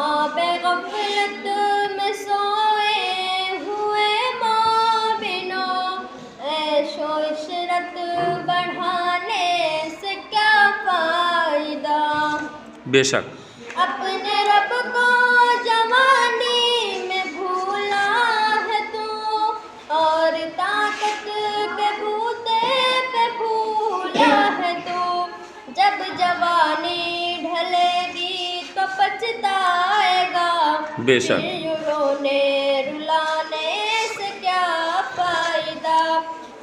خواب غفلت میں سوئے ہوئے مومنوں، عیش و عشرت بڑھانے سے کیا فائدہ؟ بے شک اپنے رب کو جوانی میں بھولا ہے تو، اور طاقت کے بوتے پہ بھولا ہے تو، جب جوانی ڈھلے گی تو پچھتائے گا، بے شک پھر رونے رلانے سے کیا فائدہ؟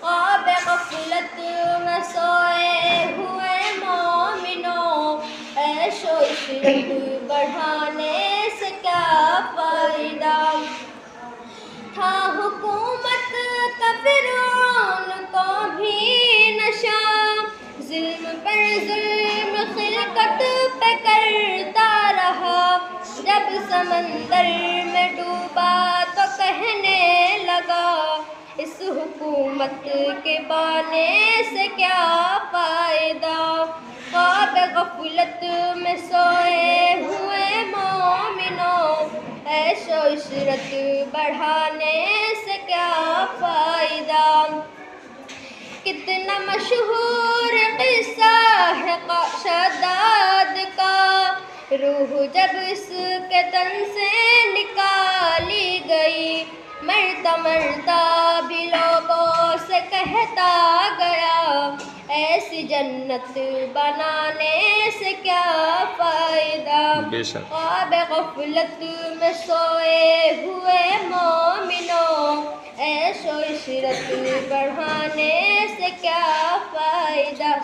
خواب غفلت میں سوئے ہوئے مومنوں، عیش و عشرت بڑھانے سے کیا فائدہ؟ تھا حکومت کا فرعون کو بھی نشہ، ظلم پر ظلم خلقت پہ کرتا رہا، جب سمندر میں ڈوبا تو کہنے لگا اس حکومت کے بانے سے کیا فائدہ؟ خواب غفلت میں سوئے ہوئے مومنوں، عیش و عشرت بڑھانے سے کیا فائدہ؟ کتنا مشہور قصہ ہے شداد کا، روح جب اس کے تن سے نکالی گئی، مرتا مرتا بھی لوگوں سے کہتا گیا ایسی جنت بنانے سے کیا فائدہ؟ بے شک خواب غفلت میں سوئے ہوئے مومنوں، عیش و عشرت بڑھانے سے کیا فائدہ؟